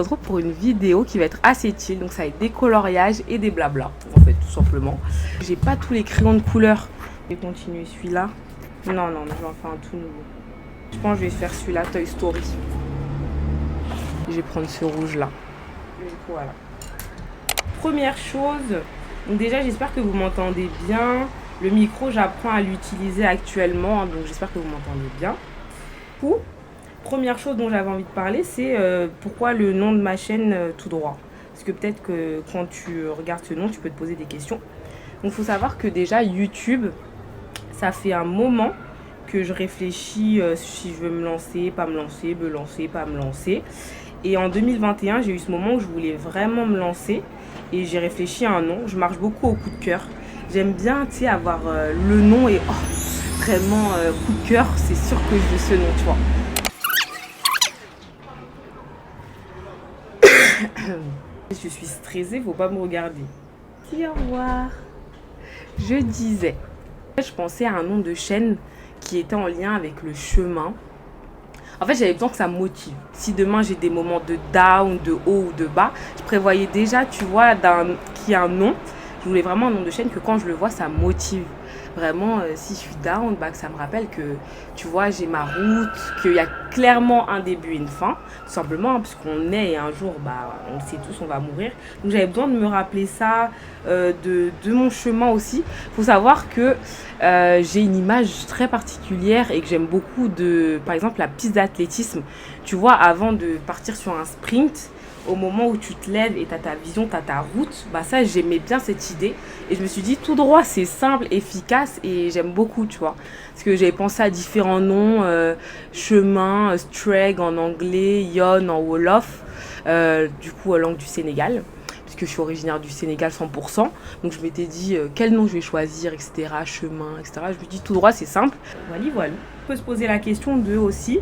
retrouve pour une vidéo qui va être assez chill. Donc ça va être des coloriages et des blabla, en fait, tout simplement. J'ai pas tous les crayons de couleur. Je vais continuer celui-là. Non, je vais en faire un tout nouveau. Je pense que je vais faire celui-là, Toy Story. Je vais prendre ce rouge-là. Voilà. Première chose, donc déjà j'espère que vous m'entendez bien. Le micro, j'apprends à l'utiliser actuellement, donc j'espère que vous m'entendez bien. Première chose dont j'avais envie de parler, c'est pourquoi le nom de ma chaîne Tout Droit. Parce que peut-être que quand tu regardes ce nom, tu peux te poser des questions. Donc il faut savoir que déjà YouTube, ça fait un moment que je réfléchis si je veux me lancer, pas me lancer, me lancer, pas me lancer. Et en 2021, j'ai eu ce moment où je voulais vraiment me lancer et j'ai réfléchi à un nom. Je marche beaucoup au coup de cœur. J'aime bien, tu sais, avoir le nom et vraiment coup de cœur, c'est sûr que je veux ce nom, tu vois. Je suis stressée, faut pas me regarder. Dis au revoir. Je disais, je pensais à un nom de chaîne qui était en lien avec le chemin. En fait, j'avais besoin que ça me motive. Si demain j'ai des moments de down, de haut ou de bas, je prévoyais déjà, tu vois, qu'il y a un nom. Je voulais vraiment un nom de chaîne que quand je le vois, ça me motive. Vraiment, si je suis down, que ça me rappelle que, tu vois, j'ai ma route, qu'il y a clairement un début et une fin. Tout simplement, puisqu'on est et un jour, on le sait tous, on va mourir. Donc j'avais besoin de me rappeler ça, de mon chemin aussi. Il faut savoir que j'ai une image très particulière et que j'aime beaucoup par exemple, la piste d'athlétisme. Tu vois, avant de partir sur un sprint, au moment où tu te lèves et tu as ta vision, tu as ta route, ça j'aimais bien cette idée et je me suis dit tout droit, c'est simple, efficace et j'aime beaucoup, tu vois, parce que j'avais pensé à différents noms, chemin, streg en anglais, yon en wolof, du coup langue du Sénégal, puisque je suis originaire du Sénégal 100%, donc je m'étais dit quel nom je vais choisir, etc., chemin, etc. Je me dis tout droit, c'est simple. Voilà. On peut se poser la question de aussi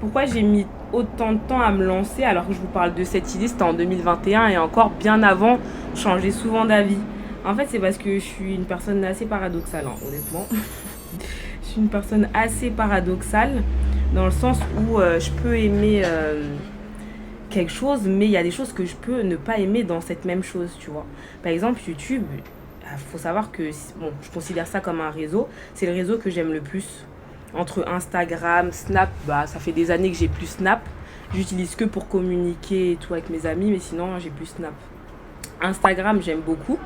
pourquoi j'ai mis autant de temps à me lancer alors que je vous parle de cette idée, c'était en 2021 et encore bien avant, je changeais souvent d'avis. En fait, c'est parce que je suis une personne assez paradoxale, honnêtement. Je suis une personne assez paradoxale dans le sens où je peux aimer quelque chose, mais il y a des choses que je peux ne pas aimer dans cette même chose, tu vois. Par exemple, YouTube, faut savoir que, je considère ça comme un réseau, c'est le réseau que j'aime le plus. Entre Instagram, Snap, ça fait des années que j'ai plus Snap. J'utilise que pour communiquer et tout avec mes amis, mais sinon j'ai plus Snap. Instagram, j'aime beaucoup.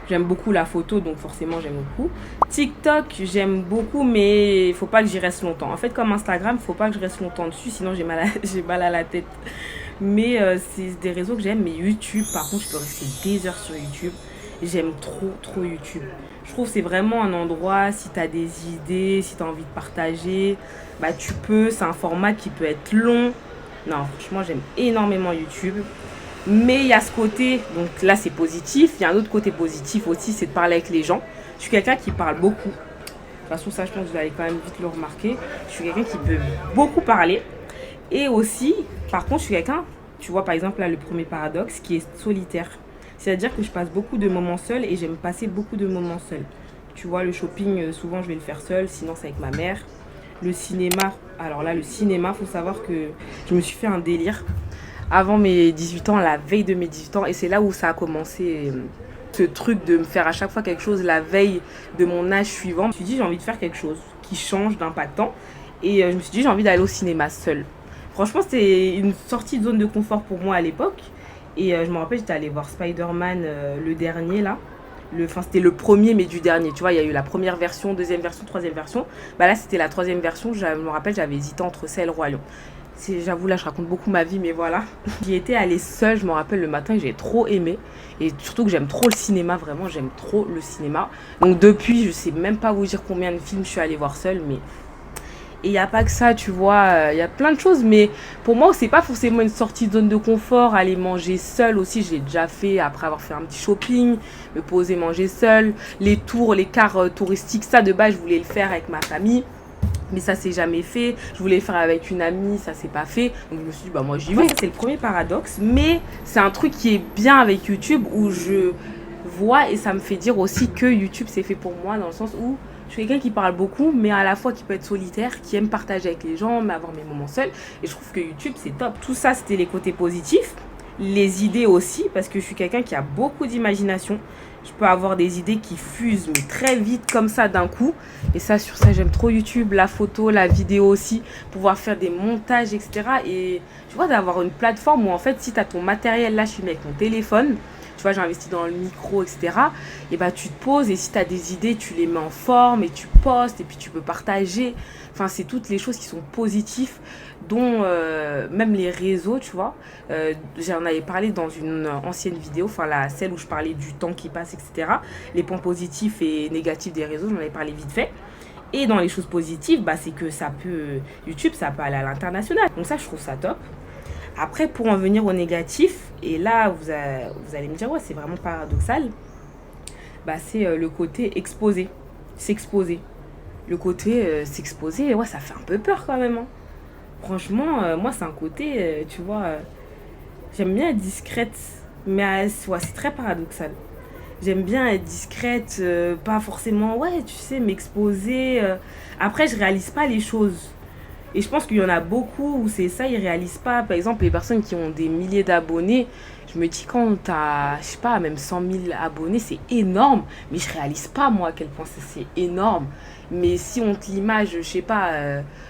J'aime beaucoup la photo, donc forcément j'aime beaucoup. TikTok, j'aime beaucoup, mais il faut pas que j'y reste longtemps. En fait, comme Instagram, faut pas que je reste longtemps dessus, sinon j'ai mal à la tête. Mais c'est des réseaux que j'aime. Mais YouTube, par contre, je peux rester des heures sur YouTube. J'aime trop YouTube. Je trouve que c'est vraiment un endroit, si tu as des idées, si tu as envie de partager, tu peux. C'est un format qui peut être long. Non, franchement, j'aime énormément YouTube. Mais il y a ce côté, donc là c'est positif. Il y a un autre côté positif aussi, c'est de parler avec les gens. Je suis quelqu'un qui parle beaucoup. De toute façon, ça, je pense que vous allez quand même vite le remarquer. Je suis quelqu'un qui peut beaucoup parler. Et aussi, par contre, je suis quelqu'un, tu vois, par exemple, là, le premier paradoxe, qui est solitaire. C'est-à-dire que je passe beaucoup de moments seuls et j'aime passer beaucoup de moments seuls. Tu vois, le shopping, souvent, je vais le faire seul, sinon c'est avec ma mère. Le cinéma, alors là, le cinéma, faut savoir que je me suis fait un délire avant mes 18 ans, la veille de mes 18 ans. Et c'est là où ça a commencé, ce truc de me faire à chaque fois quelque chose la veille de mon âge suivant. Je me suis dit, j'ai envie de faire quelque chose qui change, d'impactant. Et je me suis dit, j'ai envie d'aller au cinéma seule. Franchement, c'était une sortie de zone de confort pour moi à l'époque. Et je me rappelle, j'étais allée voir Spider-Man, le dernier là. C'était le premier, mais du dernier. Tu vois, il y a eu la première version, deuxième version, troisième version. Là, c'était la troisième version. Je me rappelle, j'avais hésité entre ça et le Roi Lion. J'avoue, là, je raconte beaucoup ma vie, mais voilà. J'y étais allée seule, je me rappelle, le matin, et j'ai trop aimé. Et surtout que j'aime trop le cinéma, vraiment, j'aime trop le cinéma. Donc depuis, je sais même pas vous dire combien de films je suis allée voir seule, mais... Et il n'y a pas que ça, tu vois, il y a plein de choses, mais pour moi, c'est pas forcément une sortie de zone de confort. Aller manger seule aussi, je l'ai déjà fait après avoir fait un petit shopping, me poser, manger seule. Les tours, les cars touristiques, ça de base, je voulais le faire avec ma famille. Mais ça s'est jamais fait. Je voulais le faire avec une amie, ça s'est pas fait. Donc je me suis dit, moi j'y vais. C'est le premier paradoxe, mais c'est un truc qui est bien avec YouTube où je vois et ça me fait dire aussi que YouTube c'est fait pour moi dans le sens où je suis quelqu'un qui parle beaucoup, mais à la fois qui peut être solitaire, qui aime partager avec les gens, mais avoir mes moments seuls. Et je trouve que YouTube, c'est top. Tout ça, c'était les côtés positifs. les idées aussi, parce que je suis quelqu'un qui a beaucoup d'imagination. Je peux avoir des idées qui fusent mais très vite comme ça d'un coup. Et ça, sur ça, j'aime trop YouTube, la photo, la vidéo aussi, pouvoir faire des montages, etc. Et tu vois, d'avoir une plateforme où en fait, si tu as ton matériel, là, je suis avec mon téléphone, tu vois, j'ai investi dans le micro, etc. Et bah, tu te poses et si tu as des idées, tu les mets en forme et tu postes et puis tu peux partager. Enfin, c'est toutes les choses qui sont positives, dont même les réseaux, tu vois. J'en avais parlé dans une ancienne vidéo, enfin celle où je parlais du temps qui passe, etc. Les points positifs et négatifs des réseaux, j'en avais parlé vite fait. Et dans les choses positives, bah, c'est que ça peut, YouTube, ça peut aller à l'international. Donc ça, je trouve ça top. Après, pour en venir au négatif, et là, vous allez me dire, ouais, c'est vraiment paradoxal, bah, c'est le côté exposé, s'exposer. Le côté s'exposer, ouais, ça fait un peu peur quand même. Hein. Franchement, moi, c'est un côté, tu vois, j'aime bien être discrète, mais ouais, c'est très paradoxal. J'aime bien être discrète, pas forcément, ouais, tu sais, m'exposer. Après, je réalise pas les choses. Et je pense qu'il y en a beaucoup où c'est ça, ils réalisent pas. Par exemple, les personnes qui ont des milliers d'abonnés, je me dis quand t'as, je sais pas, même 100 000 abonnés, c'est énorme. Mais je réalise pas, moi, à quel point c'est énorme. Mais si on te l'image, je sais pas,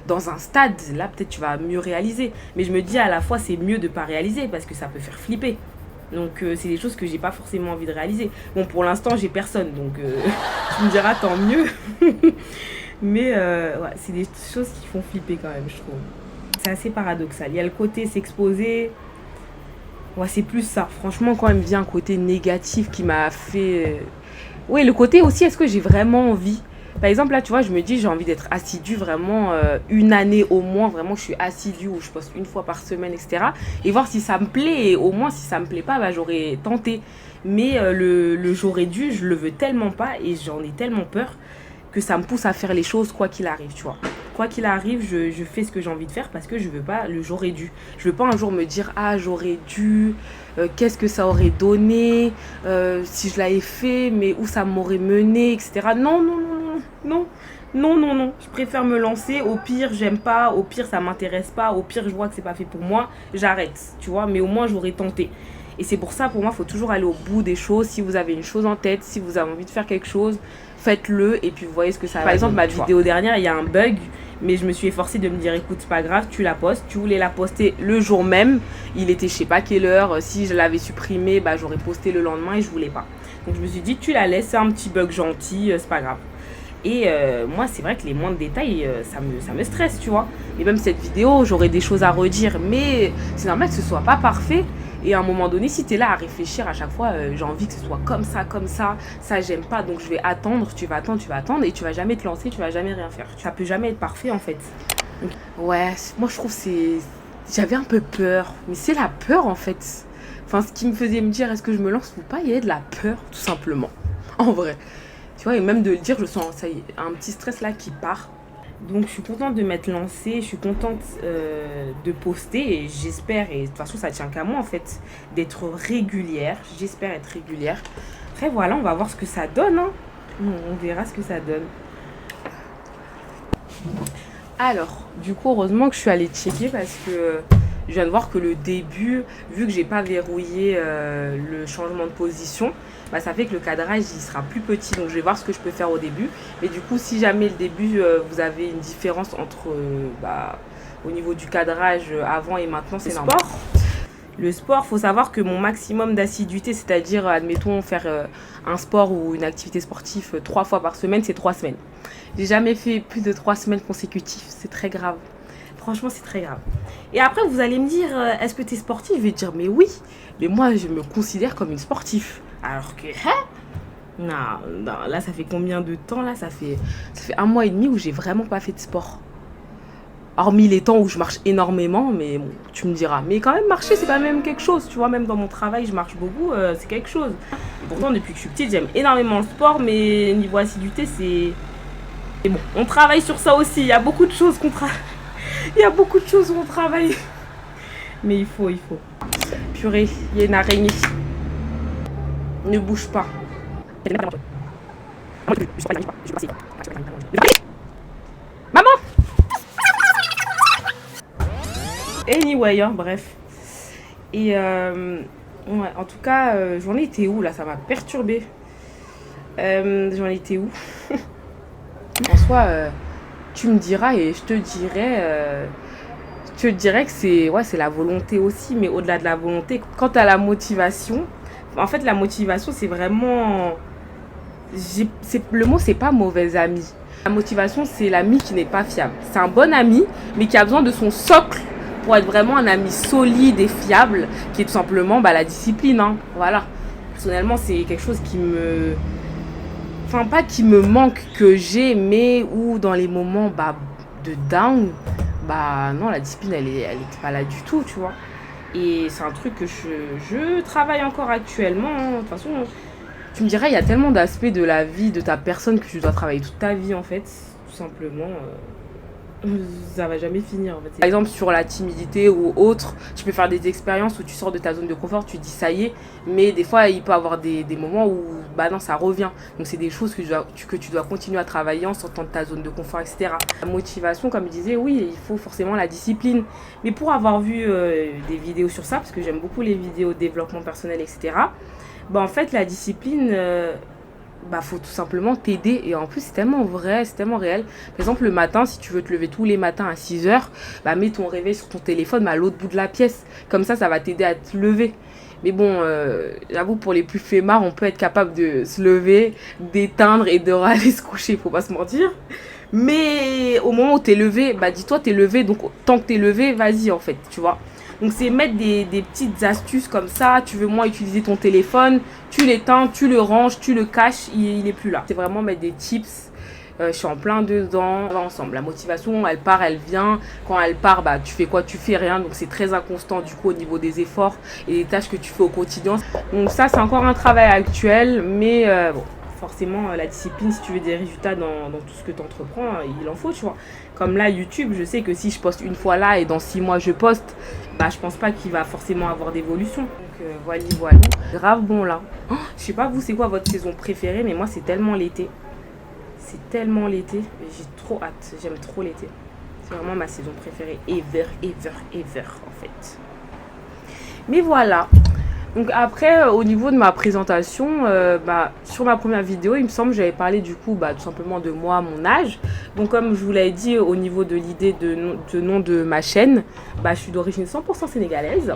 dans un stade, là, peut-être tu vas mieux réaliser. Mais je me dis à la fois, c'est mieux de pas réaliser parce que ça peut faire flipper. Donc, c'est des choses que j'ai pas forcément envie de réaliser. Bon, pour l'instant, j'ai personne. Donc, tu me diras, tant mieux. Mais ouais, c'est des choses qui font flipper quand même, je trouve. C'est assez paradoxal. Il y a le côté s'exposer. Ouais, c'est plus ça. Franchement, quand même vient un côté négatif qui m'a fait... Oui, le côté aussi, est-ce que j'ai vraiment envie? Par exemple, là, tu vois, je me dis, j'ai envie d'être assidue vraiment une année au moins. Vraiment, je suis assidue où je poste une fois par semaine, etc. Et voir si ça me plaît. Et au moins, si ça me plaît pas, bah, j'aurais tenté. Mais le j'aurais dû, je le veux tellement pas et j'en ai tellement peur que ça me pousse à faire les choses quoi qu'il arrive, tu vois. Quoi qu'il arrive, je fais ce que j'ai envie de faire parce que je veux pas le j'aurais dû. Je veux pas un jour me dire ah j'aurais dû, qu'est-ce que ça aurait donné, si je l'avais fait, mais où ça m'aurait mené, etc. Non, non, non, non, non. Non, non, non, je préfère me lancer. Au pire, j'aime pas. Au pire, ça m'intéresse pas. Au pire, je vois que c'est pas fait pour moi. J'arrête, tu vois. Mais au moins, j'aurais tenté. Et c'est pour ça, pour moi, il faut toujours aller au bout des choses. Si vous avez une chose en tête, si vous avez envie de faire quelque chose, faites-le et puis vous voyez ce que ça va. Par exemple, ma vidéo dernière, il y a un bug, mais je me suis efforcée de me dire écoute, c'est pas grave, tu la postes. Tu voulais la poster le jour même, il était je sais pas quelle heure. Si je l'avais supprimée, bah, j'aurais posté le lendemain et je voulais pas. Donc je me suis dit tu la laisses, c'est un petit bug gentil, c'est pas grave. Et moi, c'est vrai que les moindres détails, ça me stresse, tu vois. Et même cette vidéo, j'aurais des choses à redire, mais c'est normal que ce soit pas parfait. Et à un moment donné, si tu es là à réfléchir à chaque fois, j'ai envie que ce soit comme ça j'aime pas, donc je vais attendre, tu vas attendre, et tu vas jamais te lancer, tu vas jamais rien faire. Ça peut jamais être parfait en fait. Donc, ouais, moi je trouve j'avais un peu peur, mais c'est la peur en fait. Enfin, ce qui me faisait me dire est-ce que je me lance ou pas, il y avait de la peur, tout simplement. En vrai. Tu vois, et même de le dire, je sens ça y est, un petit stress là qui part. Donc je suis contente de m'être lancée, je suis contente de poster et j'espère, et de toute façon ça tient qu'à moi en fait, d'être régulière, j'espère être régulière. Après voilà, on va voir ce que ça donne, hein. On verra ce que ça donne. Alors, du coup heureusement que je suis allée checker parce que je viens de voir que le début, vu que j'ai pas verrouillé le changement de position, bah, ça fait que le cadrage il sera plus petit. Donc je vais voir ce que je peux faire au début. Mais du coup, si jamais le début, vous avez une différence entre au niveau du cadrage avant et maintenant, c'est normal. Le sport, faut savoir que mon maximum d'assiduité, c'est-à-dire, admettons, faire un sport ou une activité sportive 3 fois par semaine, c'est 3 semaines. J'ai jamais fait plus de 3 semaines consécutives. C'est très grave. Franchement, c'est très grave. Et après, vous allez me dire, est-ce que tu es sportive? Je vais te dire, mais oui. Mais moi, je me considère comme une sportive. Alors que, non, là, ça fait combien de temps là, ça fait 1 mois et demi où j'ai vraiment pas fait de sport. Hormis les temps où je marche énormément, mais bon, tu me diras. Mais quand même, marcher, c'est pas même quelque chose. Tu vois, même dans mon travail, je marche beaucoup, c'est quelque chose. Et pourtant, depuis que je suis petite, j'aime énormément le sport, mais niveau assiduité, c'est... Et bon, on travaille sur ça aussi. Il y a beaucoup de choses qu'on travaille. Il y a beaucoup de choses où on travaille. Mais il faut. Purée, il y a une araignée. Ne bouge pas. Maman! Anyway, hein, bref. Et ouais, en tout cas, j'en étais où là? Ça m'a perturbée. J'en étais où? En soi, tu me diras et je te dirais que c'est ouais, c'est la volonté aussi, mais au-delà de la volonté, quant à la motivation, en fait, la motivation, c'est vraiment. Le mot, c'est pas mauvais ami. La motivation, c'est l'ami qui n'est pas fiable. C'est un bon ami, mais qui a besoin de son socle pour être vraiment un ami solide et fiable, qui est tout simplement la discipline. Hein. Voilà. Personnellement, c'est quelque chose qui me. Enfin, pas qui me manque, que j'ai, mais où dans les moments de down, non, la discipline, elle est pas là du tout, tu vois. Et c'est un truc que je travaille encore actuellement. Hein. De toute façon, tu me dirais, il y a tellement d'aspects de la vie, de ta personne, que tu dois travailler toute ta vie, en fait. Tout simplement, ça va jamais finir, en fait. Par exemple, sur la timidité ou autre, tu peux faire des expériences où tu sors de ta zone de confort, tu dis ça y est, mais des fois, il peut y avoir des moments où, non, ça revient. Donc, c'est des choses que tu dois continuer à travailler en sortant de ta zone de confort, etc. La motivation, comme je disais, oui, il faut forcément la discipline. Mais pour avoir vu des vidéos sur ça, parce que j'aime beaucoup les vidéos de développement personnel, etc., en fait, la discipline, faut tout simplement t'aider. Et en plus, c'est tellement vrai, c'est tellement réel. Par exemple, le matin, si tu veux te lever tous les matins à 6 heures, mets ton réveil sur ton téléphone, à l'autre bout de la pièce. Comme ça va t'aider à te lever. Mais bon, j'avoue, pour les plus flemmards, on peut être capable de se lever, d'éteindre et de aller se coucher, faut pas se mentir. Mais au moment où t'es levé, dis-toi, t'es levé, donc tant que t'es levé, vas-y, en fait, tu vois. Donc c'est mettre des petites astuces comme ça. Tu veux moins utiliser ton téléphone, tu l'éteins, tu le ranges, tu le caches, il est plus là. C'est vraiment mettre des tips. Je suis en plein dedans. On va ensemble. La motivation, elle part, elle vient. Quand elle part, tu fais quoi? Tu fais rien. Donc c'est très inconstant du coup au niveau des efforts et des tâches que tu fais au quotidien. Donc ça, c'est encore un travail actuel. Mais bon, forcément, la discipline, si tu veux des résultats dans tout ce que tu entreprends, il en faut, tu vois. Comme là, YouTube, je sais que si je poste une fois là et dans 6 mois je poste, je pense pas qu'il va forcément avoir d'évolution. Donc voilà. Grave bon là. Oh, je sais pas vous, c'est quoi votre saison préférée, mais moi c'est tellement l'été. C'est tellement l'été. J'ai trop hâte. J'aime trop l'été. C'est vraiment ma saison préférée. Ever en fait. Mais voilà. Donc après, au niveau de ma présentation, sur ma première vidéo, il me semble que j'avais parlé du coup tout simplement de moi, mon âge. Donc comme je vous l'avais dit, au niveau de l'idée de nom de ma chaîne, je suis d'origine 100% sénégalaise.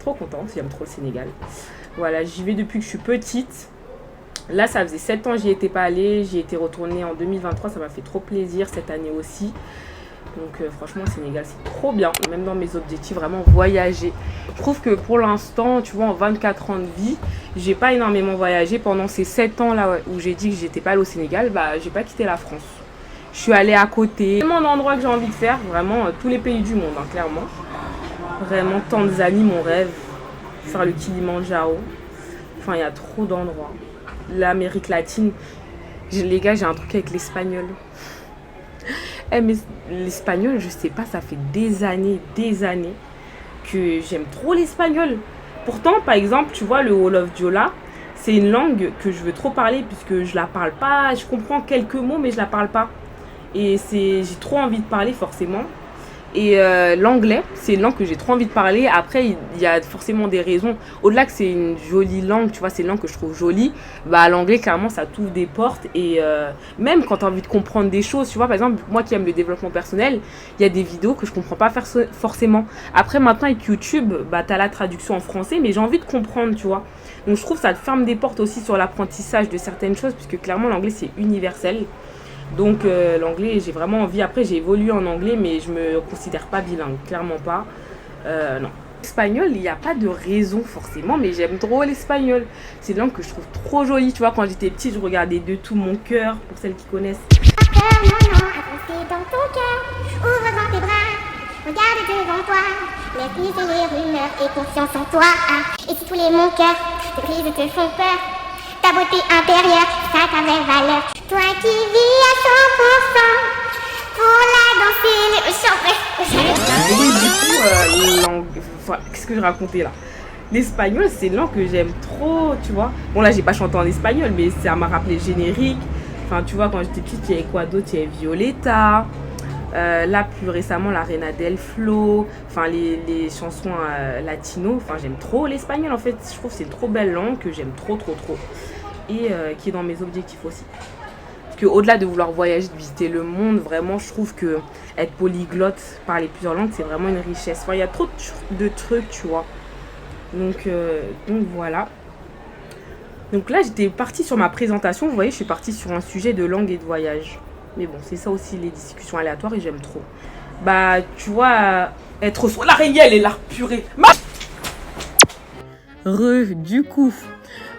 Trop contente, j'aime trop le Sénégal. Voilà, j'y vais depuis que je suis petite. Là, ça faisait 7 ans que j'y étais pas allée. J'y étais retournée en 2023, ça m'a fait trop plaisir cette année aussi. Donc franchement, le Sénégal, c'est trop bien. Même dans mes objectifs, vraiment voyager. Je trouve que pour l'instant, tu vois, en 24 ans de vie, j'ai pas énormément voyagé. Pendant ces 7 ans là où j'ai dit que j'étais pas allée au Sénégal, j'ai pas quitté la France. Je suis allée à côté. Tellement d'endroits que j'ai envie de faire, vraiment tous les pays du monde, hein, clairement. Vraiment, Tanzanie, mon rêve. Faire le Kilimandjaro. Enfin, il y a trop d'endroits. L'Amérique latine. Les gars, j'ai un truc avec l'espagnol. Mais l'espagnol, je sais pas, ça fait des années que j'aime trop l'espagnol. Pourtant, par exemple, tu vois, le Wolof Diola, c'est une langue que je veux trop parler puisque je la parle pas. Je comprends quelques mots, mais je la parle pas. Et j'ai trop envie de parler, forcément. Et l'anglais, c'est une langue que j'ai trop envie de parler. Après, il y a forcément des raisons. Au-delà que c'est une jolie langue, tu vois, c'est une langue que je trouve jolie. L'anglais, clairement, ça t'ouvre des portes. Et même quand tu as envie de comprendre des choses, tu vois, par exemple, moi qui aime le développement personnel, il y a des vidéos que je comprends pas forcément. Après, maintenant, avec YouTube, tu as la traduction en français, mais j'ai envie de comprendre, tu vois. Donc, je trouve que ça te ferme des portes aussi sur l'apprentissage de certaines choses, puisque clairement, l'anglais, c'est universel. Donc l'anglais, j'ai vraiment envie. Après, j'ai évolué en anglais, mais je me considère pas bilingue, clairement pas. Non. L'espagnol, il n'y a pas de raison forcément, mais j'aime trop l'espagnol. C'est une langue que je trouve trop jolie. Tu vois, quand j'étais petite, je regardais De tout mon cœur, pour celles qui connaissent. Dans ton cœur, ouvre grand tes bras, regarde devant toi, laisse miser les rumeurs et confiance en toi. Et si tous les mon cœur, tes brises te font peur, ta beauté intérieure, ça ta vraie valeur. Toi qui vis à 100% pour la danser, le chanter. Qu'est-ce que je racontais là? L'espagnol, c'est une langue que j'aime trop, tu vois. Bon, là, j'ai pas chanté en espagnol, mais ça m'a rappelé le générique. Enfin, tu vois, quand j'étais petite, il y avait quoi d'autre? Il y avait Violetta. Là, plus récemment, la Reina del Flow, enfin les chansons latino. Enfin, j'aime trop l'espagnol en fait. Je trouve que c'est une trop belle langue que j'aime trop. Et qui est dans mes objectifs aussi. Parce qu'au-delà de vouloir voyager, de visiter le monde, vraiment, je trouve que être polyglotte, parler plusieurs langues, c'est vraiment une richesse. Enfin, il y a trop de trucs, tu vois. Donc voilà. Donc là, j'étais partie sur ma présentation. Vous voyez, je suis partie sur un sujet de langue et de voyage. Mais bon, c'est ça aussi les discussions aléatoires et j'aime trop. Bah, tu vois, être sur l'araignée, elle est là, purée. Du coup,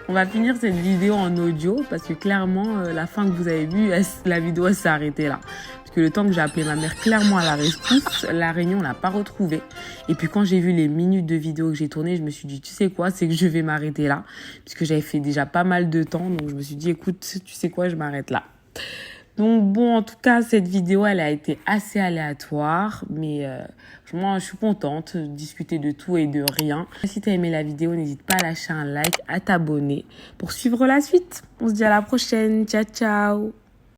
on va finir cette vidéo en audio parce que clairement, la fin que vous avez vue, la vidéo s'est arrêtée là. Parce que le temps que j'ai appelé ma mère clairement à la rescousse, l'araignée, on l'a pas retrouvée. Et puis quand j'ai vu les minutes de vidéo que j'ai tournées, je me suis dit, tu sais quoi, c'est que je vais m'arrêter là. Puisque j'avais fait déjà pas mal de temps. Donc je me suis dit, écoute, tu sais quoi, je m'arrête là. Donc bon, en tout cas, cette vidéo, elle a été assez aléatoire, mais moi, je suis contente de discuter de tout et de rien. Si tu as aimé la vidéo, n'hésite pas à lâcher un like, à t'abonner pour suivre la suite. On se dit à la prochaine. Ciao, ciao.